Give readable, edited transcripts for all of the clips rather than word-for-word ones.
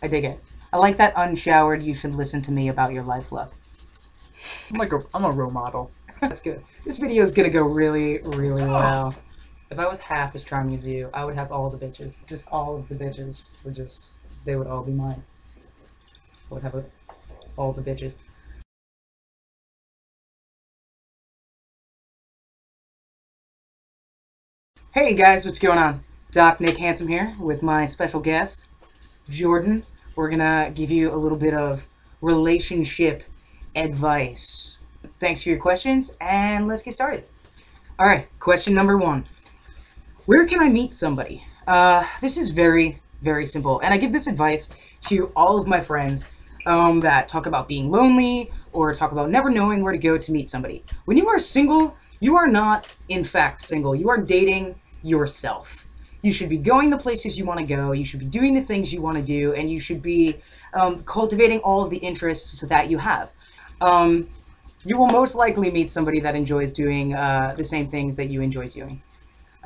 I dig it. I like that unshowered, you should listen to me about your life look. I'm a role model. That's good. This video is gonna go really, really well. If I was half as charming as you, I would have all the bitches. Just all of the bitches would just, they would all be mine. I would have all the bitches. Hey guys, what's going on? Doc Nik Handsome here with my special guest, Jordan. We're gonna give you a little bit of relationship advice. Thanks for your questions, and let's get started. Alright, question number 1. Where can I meet somebody? This is very, very simple, and I give this advice to all of my friends that talk about being lonely or talk about never knowing where to go to meet somebody. When you are single, you are not, in fact, single. You are dating yourself. You should be going the places you want to go, you should be doing the things you want to do, and you should be cultivating all of the interests that you have. You will most likely meet somebody that enjoys doing the same things that you enjoy doing.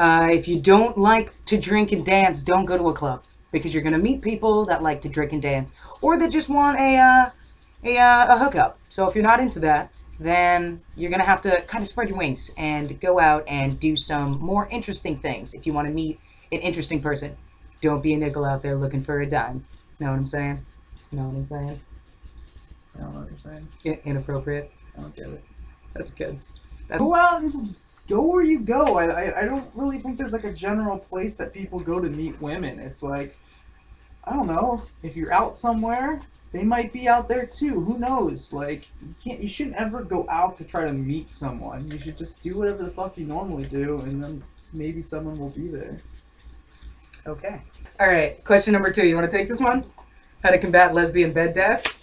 If you don't like to drink and dance, don't go to a club, because you're going to meet people that like to drink and dance, or that just want a hookup. So if you're not into that, then you're going to have to kind of spread your wings and go out and do some more interesting things if you want to meet an interesting person. Don't be a nickel out there looking for a dime. Know what I'm saying? Know what I'm saying? I don't know what you're saying. Inappropriate. I don't get it. That's good. Go out and just go where you go. I don't really think there's like a general place that people go to meet women. It's like, I don't know, if you're out somewhere, they might be out there too. Who knows? Like, you shouldn't ever go out to try to meet someone. You should just do whatever the fuck you normally do, and then maybe someone will be there. Okay. All right. Question number 2. You want to take this one? How to combat lesbian bed death?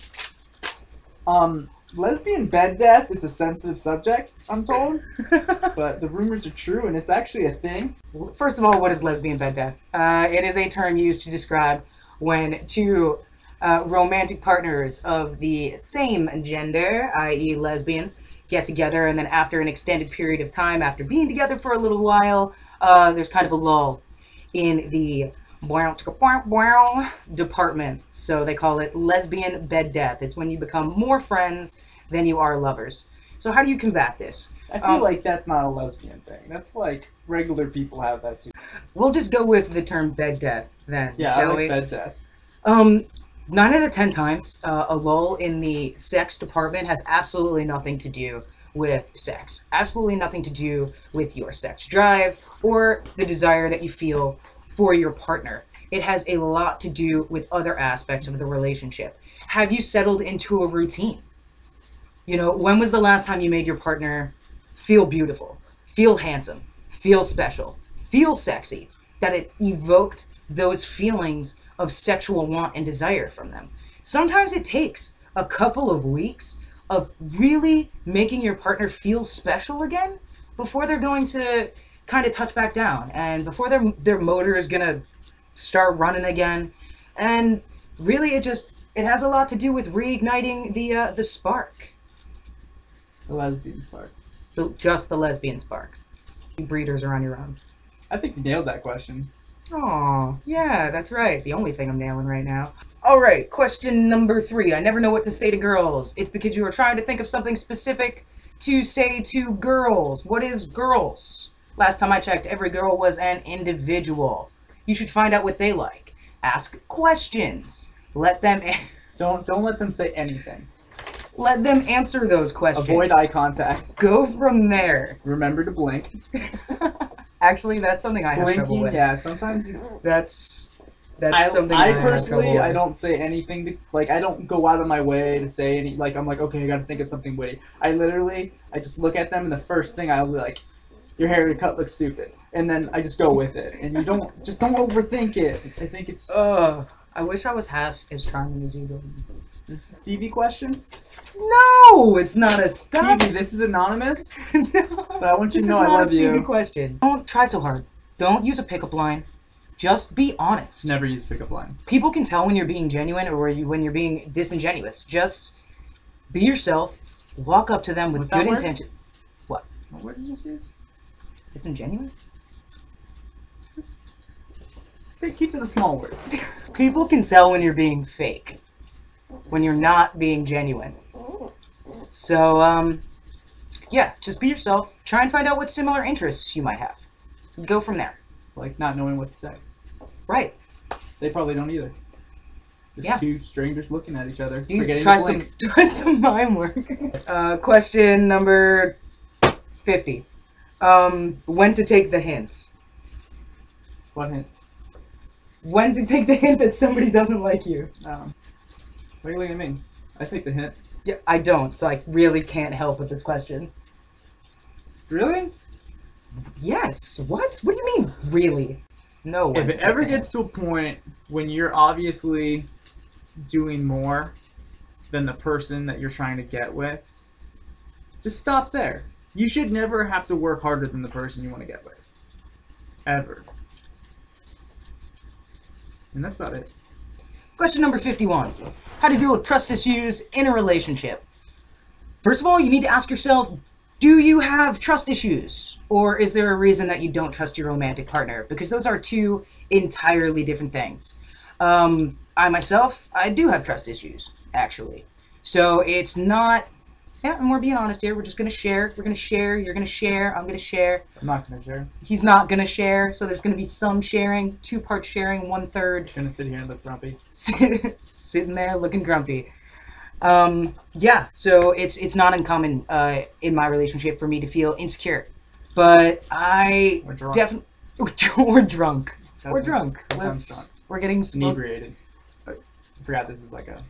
Lesbian bed death is a sensitive subject, I'm told, but the rumors are true, and it's actually a thing. First of all, what is lesbian bed death? It is a term used to describe when two romantic partners of the same gender, i.e. lesbians, get together, and then after an extended period of time, after being together for a little while, there's kind of a lull in the department. So they call it lesbian bed death. It's when you become more friends than you are lovers. So how do you combat this? I feel like that's not a lesbian thing. That's like regular people have that too. We'll just go with the term bed death then, Yeah, shall I like we? bed death. 9 out of 10 times, a lull in the sex department has absolutely nothing to do with sex. Absolutely nothing to do with your sex drive or the desire that you feel for your partner. It has a lot to do with other aspects of the relationship. Have you settled into a routine? You know, when was the last time you made your partner feel beautiful, feel handsome, feel special, feel sexy, that it evoked those feelings of sexual want and desire from them? Sometimes it takes a couple of weeks of really making your partner feel special again before they're going to kind of touch back down, and before their motor is gonna start running again. And really it has a lot to do with reigniting the spark. The lesbian spark. Just the lesbian spark. You breeders are on your own. I think you nailed that question. Aw, yeah, that's right. The only thing I'm nailing right now. Alright, question number 3. I never know what to say to girls. It's because you are trying to think of something specific to say to girls. What is girls? Last time I checked, every girl was an individual. You should find out what they like. Ask questions. Let them... Don't let them say anything. Let them answer those questions. Avoid eye contact. Go from there. Remember to blink. Actually, that's something I have trouble Blinking, with. yeah, sometimes you... That's something I have trouble personally, with. I don't say anything, like, I don't go out of my way to say any, like, I'm like, okay, I gotta think of something witty. I just look at them, and the first thing I'll be like, your haircut looks stupid. And then I just go with it. And you don't overthink it. I think it's... I wish I was half as charming as you, though. This is a Stevie question? No, it's not a stop. Stevie, this is anonymous, No, but I want you to know I This is not a love Stevie you. question. Don't try so hard. Don't use a pickup line. Just be honest. Never use pickup line. People can tell when you're being genuine or when you're being disingenuous. Just be yourself. Walk up to them with good intention. What? What word did you just use? Disingenuous? Just keep to the small words. People can tell when you're being fake, when you're not being genuine. So, yeah, just be yourself. Try and find out what similar interests you might have. Go from there. Like not knowing what to say. Right. They probably don't either. Just two strangers looking at each other. You try some mime work. Question number 50. When to take the hint? What hint? When to take the hint that somebody doesn't like you? What are you looking at me? I take the hint. Yeah, I don't, so I really can't help with this question. Really? Yes. What? What do you mean, really? No. If it ever gets to a point when you're obviously doing more than the person that you're trying to get with, just stop there. You should never have to work harder than the person you want to get with. Ever. And that's about it. Question number 51. How to deal with trust issues in a relationship. First of all, you need to ask yourself, do you have trust issues? Or is there a reason that you don't trust your romantic partner? Because those are two entirely different things. I myself, I do have trust issues, actually. So it's not, yeah, and we're being honest here. We're just going to share. We're going to share. You're going to share. I'm going to share. I'm not going to share. He's not going to share. So there's going to be some sharing, 2 parts sharing, 1/3. Going to sit here and look grumpy. Sitting there looking grumpy. Yeah, so it's not uncommon in my relationship for me to feel insecure. But I definitely... We're drunk. We're drunk. We're getting inebriated. I forgot this is like a...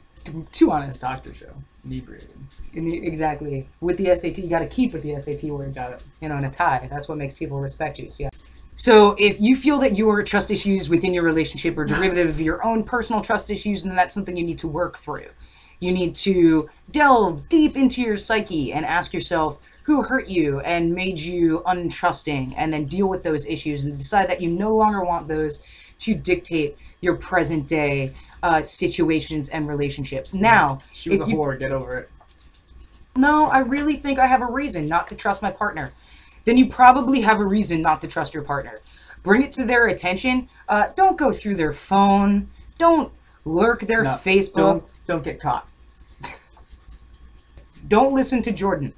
Too honest. Doctor show. Inebriated. Exactly. With the SAT, you got to keep with the SAT words. Got it. You know, in a tie. That's what makes people respect you. So, yeah. So if you feel that your trust issues within your relationship are derivative of your own personal trust issues, then that's something you need to work through. You need to delve deep into your psyche and ask yourself who hurt you and made you untrusting, and then deal with those issues and decide that you no longer want those to dictate your present day situations and relationships. Now, she was a whore, get over it. No, I really think I have a reason not to trust my partner. Then you probably have a reason not to trust your partner. Bring it to their attention. Don't go through their phone. Don't lurk their Facebook. Don't get caught. Don't listen to Jordan.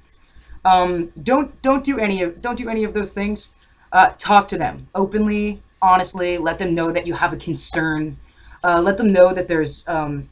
Don't do any of those things. Talk to them openly, honestly. Let them know that you have a concern. Let them know that there's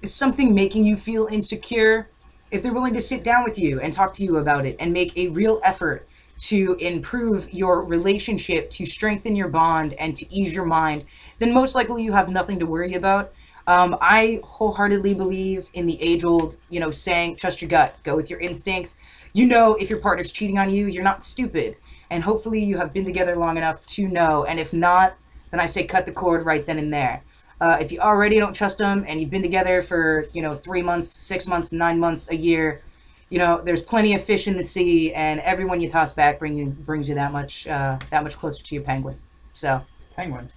something making you feel insecure. If they're willing to sit down with you and talk to you about it and make a real effort to improve your relationship, to strengthen your bond, and to ease your mind, then most likely you have nothing to worry about. I wholeheartedly believe in the age-old, saying, trust your gut, go with your instinct. You know if your partner's cheating on you, you're not stupid. And hopefully you have been together long enough to know. And if not, then I say cut the cord right then and there. If you already don't trust them and you've been together for, 3 months, 6 months, 9 months, a year, there's plenty of fish in the sea, and everyone you toss back brings you that much closer to your penguin. So. Penguin?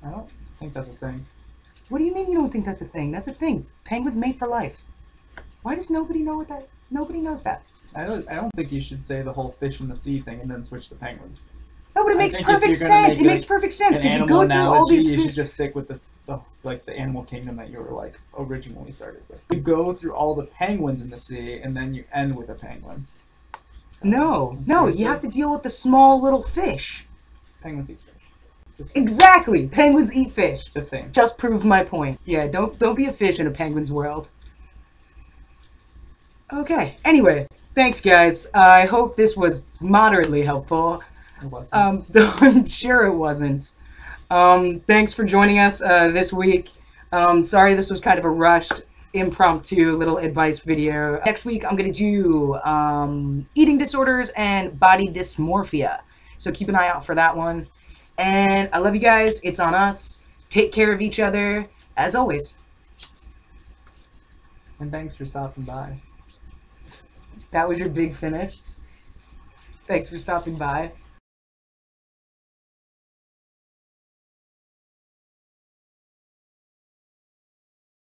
I don't think that's a thing. What do you mean you don't think that's a thing? That's a thing. Penguins made for life. Why does nobody know what that? Nobody knows that. I don't think you should say the whole fish in the sea thing and then switch to penguins. No, but it makes perfect sense. It makes perfect sense because you go through all these fish. You should just stick with the animal kingdom that you were originally started with. You go through all the penguins in the sea and then you end with a penguin. No, you have to deal with the small little fish. Penguins eat fish. Exactly. Penguins eat fish. Just saying. Just proved my point. Yeah, don't be a fish in a penguin's world. Okay. Anyway, thanks guys. I hope this was moderately helpful. It wasn't. Though I'm sure it wasn't. Thanks for joining us this week. Sorry this was kind of a rushed, impromptu little advice video. Next week I'm going to do eating disorders and body dysmorphia. So keep an eye out for that one. And I love you guys. It's on us. Take care of each other, as always. And thanks for stopping by. That was your big finish. Thanks for stopping by.